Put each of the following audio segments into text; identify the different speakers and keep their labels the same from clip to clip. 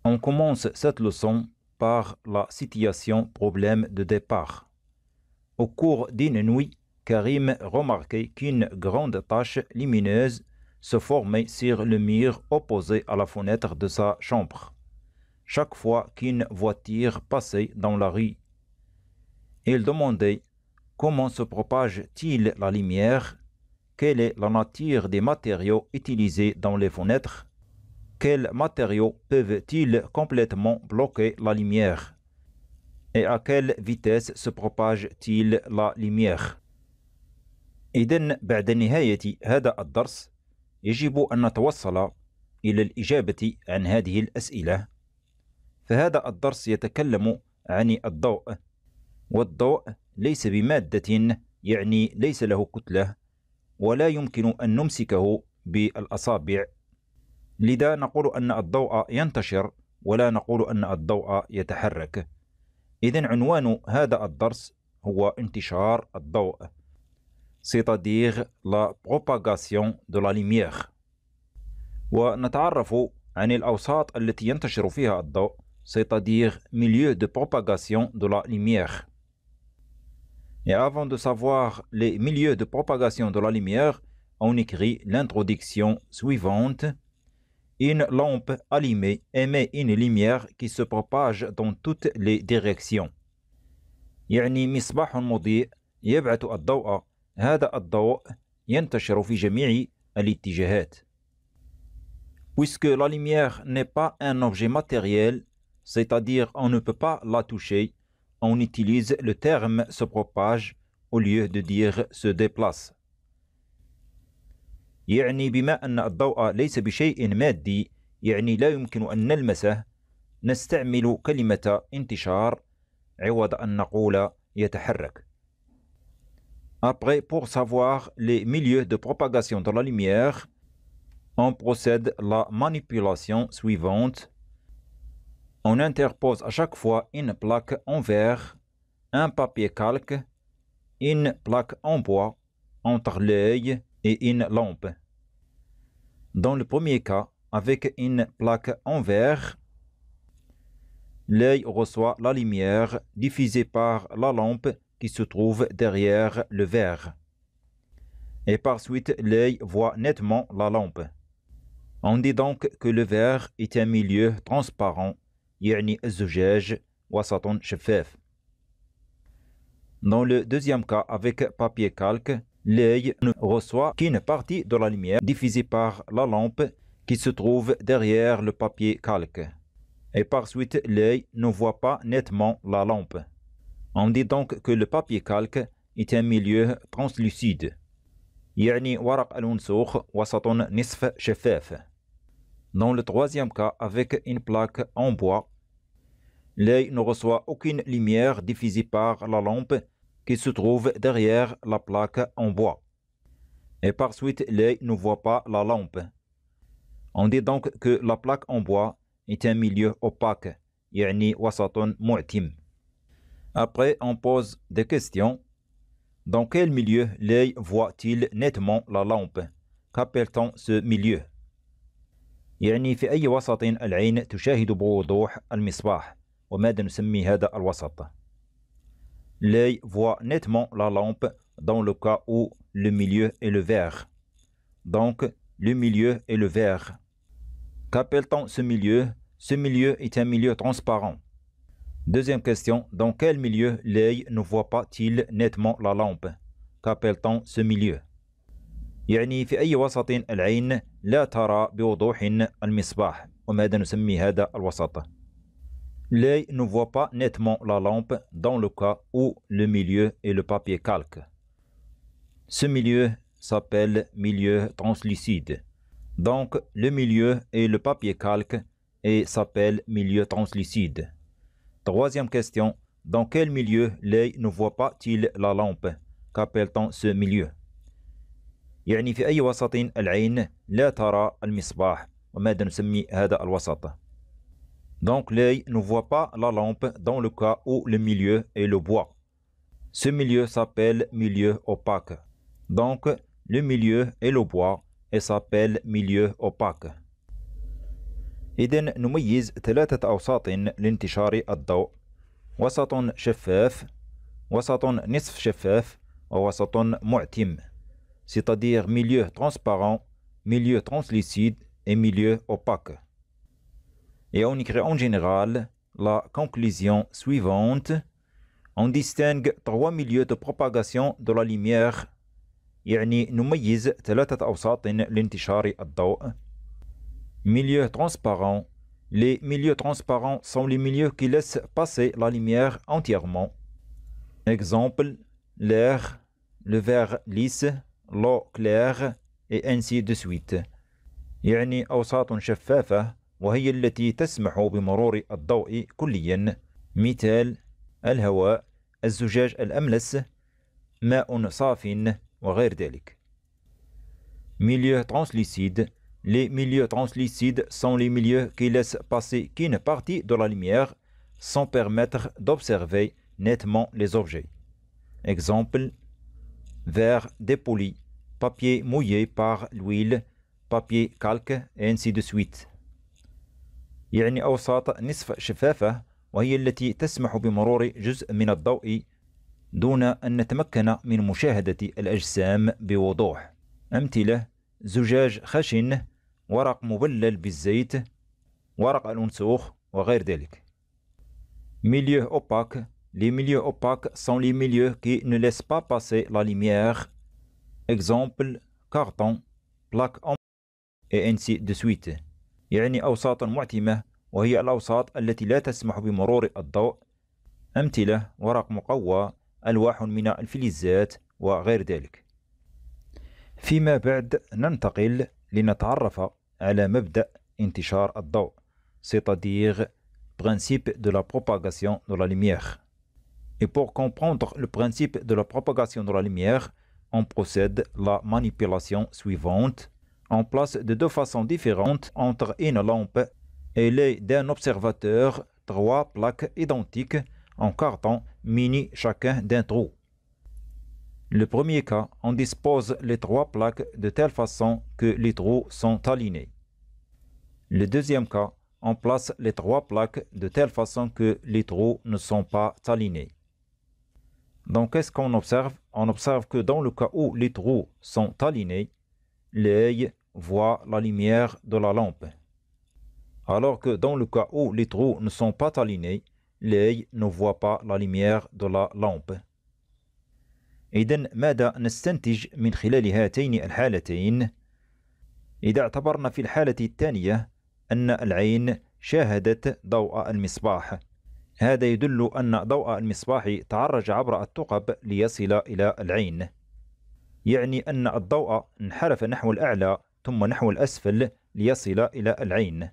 Speaker 1: On commence cette leçon par la situation problème de départ. Au cours d'une nuit, Karim remarquait qu'une grande tache lumineuse se formait sur le mur opposé à la fenêtre de sa chambre, chaque fois qu'une voiture passait dans la rue. Il demandait comment se propage-t-il la lumière, quelle est la nature des matériaux utilisés dans les fenêtres, quels matériaux peuvent-ils complètement bloquer la lumière et à quelle vitesse se propage-t-il la lumière. إذن بعد نهاية هذا الدرس يجب أن نتوصل إلى الإجابة عن هذه الأسئلة. فهذا الدرس يتكلم عن الضوء، والضوء ليس بمادة، يعني ليس له كتلة ولا يمكن أن نمسكه بالأصابع، لذا نقول أن الضوء ينتشر ولا نقول أن الضوء يتحرك. إذن عنوان هذا الدرس هو انتشار الضوء، c'est-à-dire la propagation de la lumière. ونتعرف عن الأوساط التي ينتشر فيها الضوء، c'est-à-dire milieu de propagation de la lumière. Et avant de savoir les milieux de propagation de la lumière, on écrit l'introduction suivante. Une lampe allumée émet une lumière qui se propage dans toutes les directions. يعني مصباح مضيء يبعث الضوء، هذا الضوء ينتشر في جميع الاتجاهات. Puisque la lumière n'est pas un objet matériel, c'est-à-dire on ne peut pas la toucher, on utilise le terme se propage au lieu de dire se déplace. يعني بما أن الضوء ليس بشيء مادي، يعني لا يمكن أن نلمسه، نستعمل كلمة انتشار عوض أن نقول يتحرك. Après, pour savoir les milieux de propagation de la lumière, on procède la manipulation suivante. On interpose à chaque fois une plaque en verre, un papier calque, une plaque en bois entre l'œil et une lampe. Dans le premier cas, avec une plaque en verre, l'œil reçoit la lumière diffusée par la lampe qui se trouve derrière le verre. Et par suite, l'œil voit nettement la lampe. On dit donc que le verre est un milieu transparent, يعني الزجاج وسط شفاف. Dans le deuxième cas, avec papier calque, l'œil ne reçoit qu'une partie de la lumière diffusée par la lampe qui se trouve derrière le papier calque. Et par suite, l'œil ne voit pas nettement la lampe. On dit donc que le papier calque est un milieu translucide. يعني ورق المنسوخ وسط نصف شفاف. Dans le troisième cas, avec une plaque en bois, l'œil ne reçoit aucune lumière diffusée par la lampe qui se trouve derrière la plaque en bois. Et par suite, l'œil ne voit pas la lampe. On dit donc que la plaque en bois est un milieu opaque, يعني وسط معتم. Après, on pose des questions. Dans quel milieu l'œil voit-il nettement la lampe? Qu'appelle-t-on ce milieu? يعني في أي وسط العين تشاهد بوضوح المصباح، وماذا نسمي هذا الوسط؟ L'œil voit nettement la lampe dans le cas où le milieu est le vert. Donc, le milieu est le vert. Qu'appelle-t-on ce milieu? Ce milieu est un milieu transparent. Deuxième question, dans quel milieu l'œil ne voit pas-il nettement la lampe? Qu'appelle-t-on ce milieu? يعني في أي وسط العين لا ترى بوضوح المصباح، وماذا نسمي هذا الوسط؟ L'œil ne voit pas nettement la lampe dans le cas où le milieu est le papier calque. Ce milieu s'appelle milieu translucide. Donc, le milieu est le papier calque et s'appelle milieu translucide. Troisième question, dans quel milieu l'œil ne voit pas-il la lampe? Qu'appelle-t-on ce milieu? يعني في أي وسط العين لا ترى المصباح، وماذا نسمي هذا الوسط؟ Donc l'œil ne voit pas la lampe dans le cas où le milieu est le bois. Ce milieu s'appelle milieu opaque. Donc le milieu est le bois et s'appelle milieu opaque. إذن نميز 3 أوساط لانتشار الضوء: وسط شفاف، وسط نصف شفاف، ووسط معتم. C'est-à-dire milieu transparent, milieu translucide et milieu opaque. Et on écrit en général la conclusion suivante. On distingue 3 milieux de propagation de la lumière. يعني نميز 3 أوساط لانتشار الضوء. Milieu transparent. Les milieux transparents sont les milieux qui laissent passer la lumière entièrement. Exemple, l'air, le verre lisse, l'eau claire, et ainsi de suite. يعني أوساط شفافة وهي التي تسمح بمرور الضوء كليا. مثال: الهواء، الزجاج الأملس، ماء صاف وغير ذلك. Milieu translucide. Les milieux translucides sont les milieux qui laissent passer qu'une partie de la lumière sans permettre d'observer nettement les objets. Exemple: verre dépoli, papier mouillé par l'huile, papier calque, et ainsi de suite. يعني أوساط نصف شفافة وهي التي تسمح بمرور جزء من الضوء دون أن نتمكن من مشاهدة الأجسام بوضوح. أمثلة: زجاج خشن، ورق مبلل بالزيت، ورق الأنسوخ وغير ذلك. Milieu opaque. Les milieux opaques sont les milieux qui ne laissent pas passer la lumière. Exemple: carton, plaque en et ainsi de suite. يعني أوساط معتمة وهي الأوساط التي لا تسمح بمرور الضوء. أمثلة: ورق مقوى، ألواح من الفلزات وغير ذلك. فيما بعد ننتقل لنتعرف على مبدأ انتشار الضوء، c'est-à-dire principe de la propagation de la lumière. Et pour comprendre le principe de la propagation de la lumière, on procède la manipulation suivante. On place de 2 façons différentes entre une lampe et l'œil d'un observateur 3 plaques identiques en carton munis chacun d'un trou. Le premier cas, on dispose les 3 plaques de telle façon que les trous sont alignés. Le deuxième cas, on place les 3 plaques de telle façon que les trous ne sont pas alignés. Donc, qu'est-ce qu'on observe? On observe que dans le cas où les trous sont alignés, l'œil voit la lumière de la lampe. Alors que dans le cas où les trous ne sont pas alignés, l'œil ne voit pas la lumière de la lampe. إذن ماذا نستنتج من خلال هاتين الحالتين؟ إذا اعتبرنا في الحالة الثانية أن العين شاهدت ضوء المصباح، هذا يدل أن ضوء المصباح تعرج عبر الثقب ليصل إلى العين، يعني أن الضوء انحرف نحو الأعلى ثم نحو الأسفل ليصل إلى العين.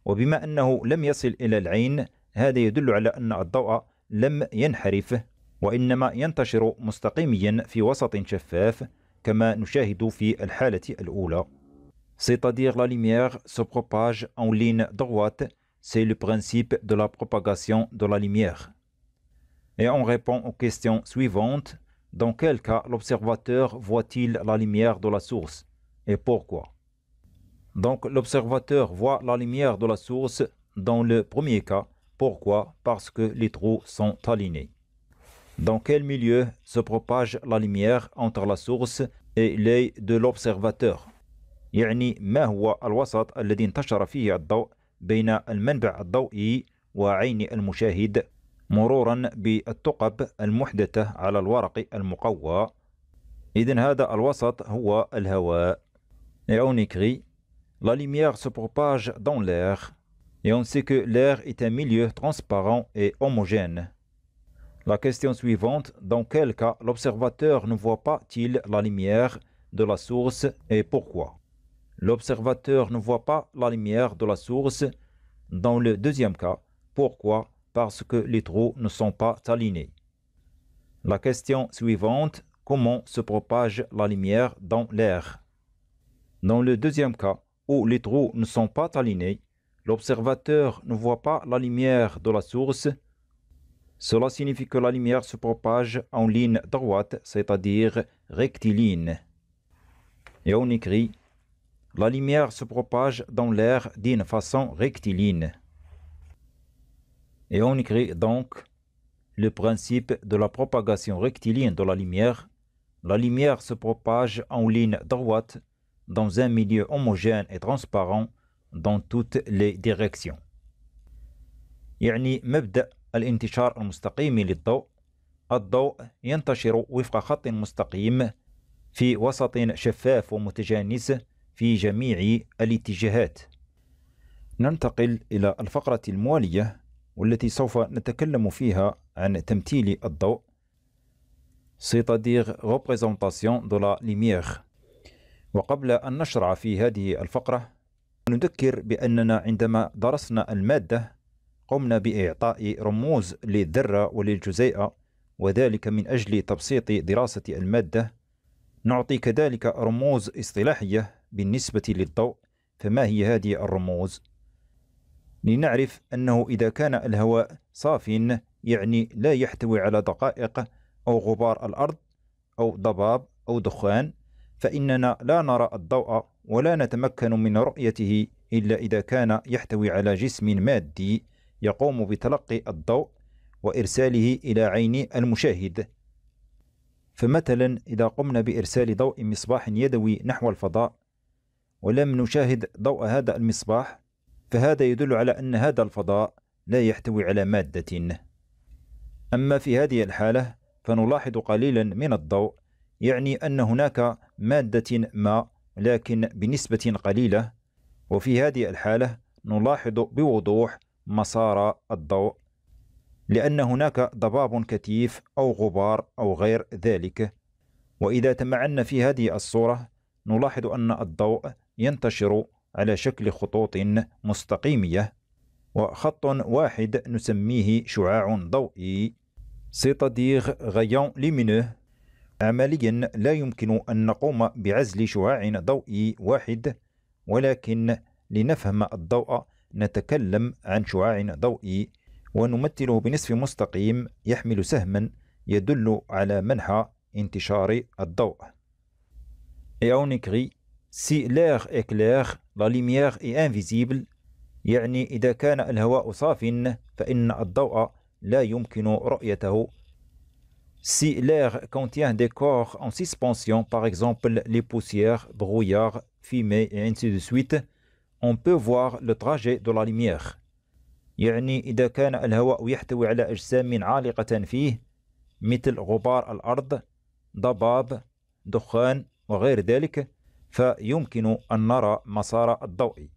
Speaker 1: وبما أنه لم يصل إلى العين، هذا يدل على أن الضوء لم ينحرف وإنما ينتشر مستقيميا في وسط شفاف كما نشاهد في الحالة الأولى. C'est-à-dire la lumière se propage en ligne droite, c'est le principe de la propagation de la lumière. Et on répond aux questions suivantes. Dans quel cas l'observateur voit-il la lumière de la source et pourquoi? Donc l'observateur voit la lumière de la source dans le premier cas. Pourquoi? Parce que les trous sont alignés. Dans quel milieu se propage la lumière entre la source et l'œil de l'observateur؟ يعني ما هو الوسط الذي انتشر فيه الضوء بين المنبع الضوئي وعين المشاهد مرورا بالثقب المحدثة على الورق المقوى. إذن هذا الوسط هو الهواء. Et on écrit: la lumière se propage dans l'air. Et on sait que l'air est un milieu transparent et homogène. La question suivante: dans quel cas l'observateur ne voit pas-il la lumière de la source et pourquoi? L'observateur ne voit pas la lumière de la source dans le deuxième cas. Pourquoi? Parce que les trous ne sont pas alignés. La question suivante: comment se propage la lumière dans l'air? Dans le deuxième cas, où les trous ne sont pas alignés, l'observateur ne voit pas la lumière de la source. Cela signifie que la lumière se propage en ligne droite, c'est-à-dire rectiligne. Et on écrit: La lumière se propage dans l'air d'une façon rectiligne. Et on écrit donc le principe de la propagation rectiligne de la lumière. La lumière se propage en ligne droite dans un milieu homogène et transparent dans toutes les directions. يعني مبدأ الانتشار المستقيم للضوء. الضوء ينتشر وفق خط مستقيم في وسط شفاف ومتجانس في جميع الاتجاهات. ننتقل إلى الفقرة الموالية والتي سوف نتكلم فيها عن تمثيل الضوء. c'est-à-dire représentation de la lumière. وقبل أن نشرع في هذه الفقرة نذكر بأننا عندما درسنا المادة قمنا بإعطاء رموز للذرة وللجزيئة، وذلك من أجل تبسيط دراسة المادة. نعطي كذلك رموز اصطلاحية بالنسبة للضوء. فما هي هذه الرموز؟ لنعرف أنه إذا كان الهواء صاف يعني لا يحتوي على دقائق أو غبار الأرض أو ضباب أو دخان، فإننا لا نرى الضوء ولا نتمكن من رؤيته إلا إذا كان يحتوي على جسم مادي يقوم بتلقي الضوء وإرساله إلى عين المشاهد. فمثلا إذا قمنا بإرسال ضوء مصباح يدوي نحو الفضاء ولم نشاهد ضوء هذا المصباح، فهذا يدل على أن هذا الفضاء لا يحتوي على مادة. أما في هذه الحالة فنلاحظ قليلا من الضوء، يعني أن هناك مادة ما لكن بنسبة قليلة، وفي هذه الحالة نلاحظ بوضوح مسار الضوء لأن هناك ضباب كثيف أو غبار أو غير ذلك. وإذا تمعنا في هذه الصورة نلاحظ أن الضوء ينتشر على شكل خطوط مستقيمية، وخط واحد نسميه شعاع ضوئي c'est-à-dire rayon lumineux. عمليا لا يمكن أن نقوم بعزل شعاع ضوئي واحد، ولكن لنفهم الضوء نتكلم عن شعاع ضوئي ونمثله بنصف مستقيم يحمل سهما يدل على منحى انتشار الضوء. Et on écrit si l'air est clair, la lumière est invisible. يعني إذا كان الهواء صاف فإن الضوء لا يمكن رؤيته. Si l'air contient des corps en suspension, par exemple les poussières, brouillards, fumée et ainsi de suite, on peut voir le trajet de la lumière. يعني إذا كان الهواء يحتوي على أجسام عالقة فيه مثل غبار الأرض، ضباب، دخان وغير ذلك، فيمكن أن نرى مسار الضوء.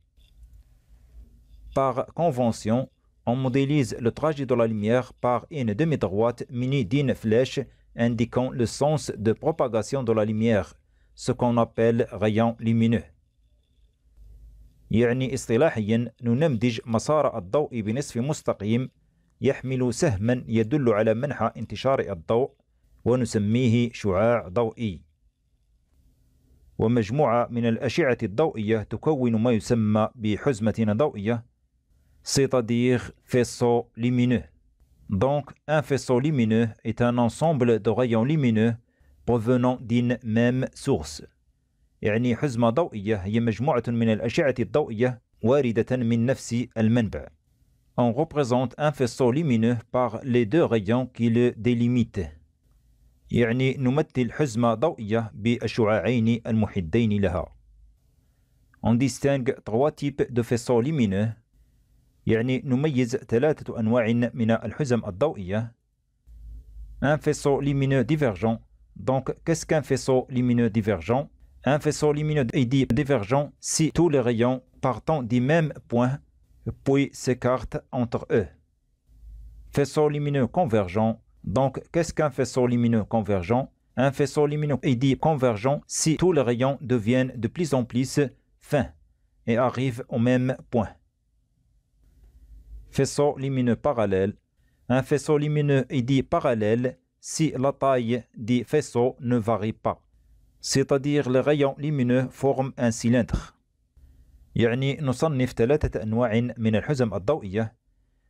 Speaker 1: Par convention, on modélise le trajet de la lumière par une demi-droite munie d'une flèche indiquant le sens de propagation de la lumière, ce qu'on appelle rayon lumineux. يعني اصطلاحيا ننمدج مسار الضوء بنصف مستقيم يحمل سهما يدل على منحى انتشار الضوء ونسميه شعاع ضوئي. ومجموعة من الأشعة الضوئية تكون ما يسمى بحزمة ضوئية c'est-à-dire faisceau lumineux. Donc un faisceau lumineux est un ensemble de rayons lumineux provenant d'une même source. يعني حزمة ضوئية هي مجموعة من الأشعة الضوئية واردة من نفس المنبع. On représente un faisceau lumineux par les deux rayons qui le délimitent. يعني نمثل حزمة ضوئية بالشعاعين المحدين لها. On distingue trois types de faisceaux lumineux. يعني نميز ثلاثة أنواع من الحزم الضوئية. Un faisceau lumineux divergent. Donc, qu'est-ce qu'un faisceau lumineux divergent? Un faisceau lumineux est dit divergent si tous les rayons partant du même point puis s'écartent entre eux. Faisceau lumineux convergent. Donc, qu'est-ce qu'un faisceau lumineux convergent? Un faisceau lumineux est dit convergent si tous les rayons deviennent de plus en plus fins et arrivent au même point. Faisceau lumineux parallèle. Un faisceau lumineux est dit parallèle si la taille du faisceau ne varie pas. C'est-à-dire les rayons lumineux forment un cylindre. يعني نصنف ثلاثة أنواع من الحزم الضوئية: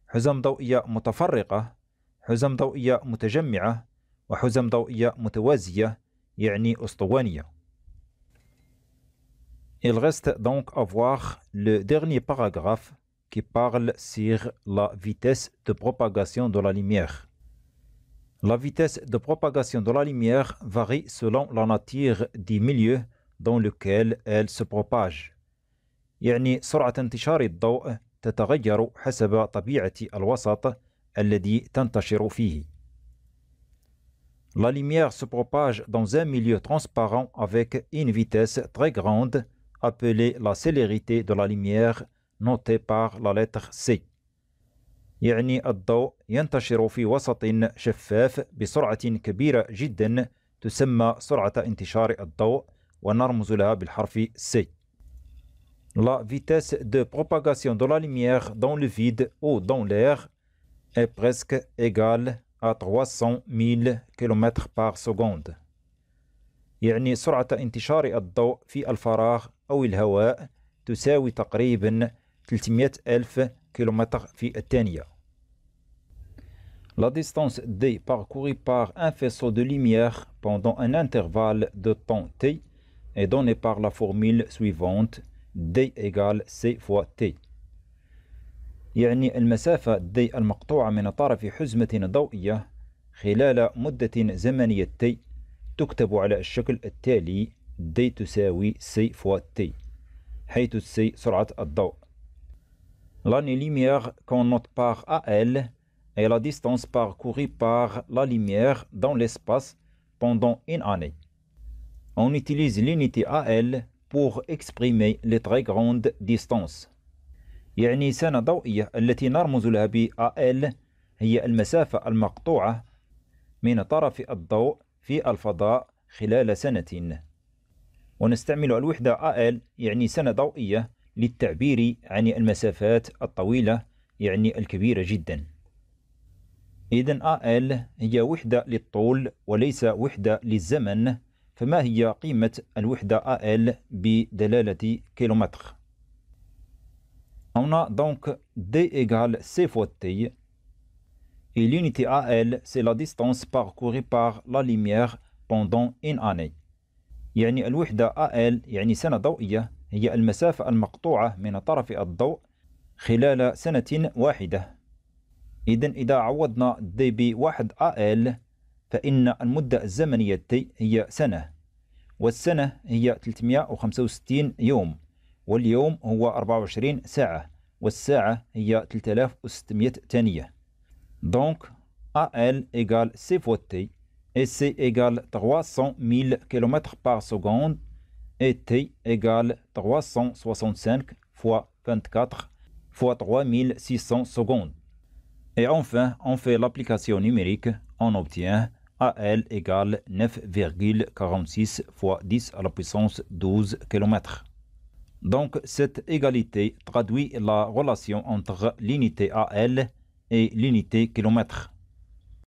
Speaker 1: حزم ضوئية متفرقة، حزم ضوئية متجمعة، وحزم ضوئية متوازية يعني أسطوانية. Il reste donc à voir le dernier paragraphe qui parle sur la vitesse de propagation de la lumière. La vitesse de propagation de la lumière varie selon la nature du milieu dans lequel elle se propage. يعني سرعة انتشار الضوء تتغير حسب طبيعة الوسط الذي تنتشر فيه. La lumière se propage dans un milieu transparent avec une vitesse très grande appelée la célérité de la lumière notée par la lettre C. يعني الضوء ينتشر في وسط شفاف بسرعة كبيرة جدا تسمى سرعة انتشار الضوء ونرمز لها بالحرف C. La vitesse de propagation de la lumière dans le vide ou dans l'air est presque égale à 300 000 km par seconde. يعني سرعة انتشار الضوء في الفراغ أو الهواء تساوي تقريبا 300,000 km في الثانية. La distance d parcourue par un faisceau de lumière pendant un intervalle de temps t est donnée par la formule suivante d égale c fois t. يعني المسافة d المقطوعة من طرف حزمة ضوئية خلال مدة زمنية t تكتب على الشكل التالي d تساوي c fois t حيث c سرعة الضوء. L'année-lumière qu'on note par AL est la distance parcourue par la lumière dans l'espace pendant une année. On utilise l'unité AL pour exprimer les très grandes distances. يعني سنة ضوئية التي نرمز لها ب AL هي المسافة المقطوعة من طرف الضوء في الفضاء خلال سنة. ونستعمل الوحدة AL يعني سنة ضوئية للتعبير عن المسافات الطويلة يعني الكبيرة جدا. إذن AL هي وحدة للطول وليس وحدة للزمن. فما هي قيمة الوحدة AL بدلالة كيلومتر؟ On a donc D égale C fois T. Et l'unité AL, c'est la distance parcourue par la lumière pendant une année. يعني الوحدة AL يعني سنة ضوئية هي المسافة المقطوعة من طرف الضوء خلال سنة واحدة. إذن إذا عوضنا D بواحد AL فإن المدة الزمنية T هي سنة، والسنة هي 365 يوم، واليوم هو 24 ساعة، والساعة هي 3600 ثانية. Donc, AL égale C fois T, et C égale 300 000 km par seconde, et T égale 365 fois 24 fois 3600 secondes. Et enfin, on fait l'application numérique, on obtient AL égale 9,46 fois 10 à la puissance 12 km. Donc, cette égalité traduit la relation entre l'unité AL et l'unité kilomètre.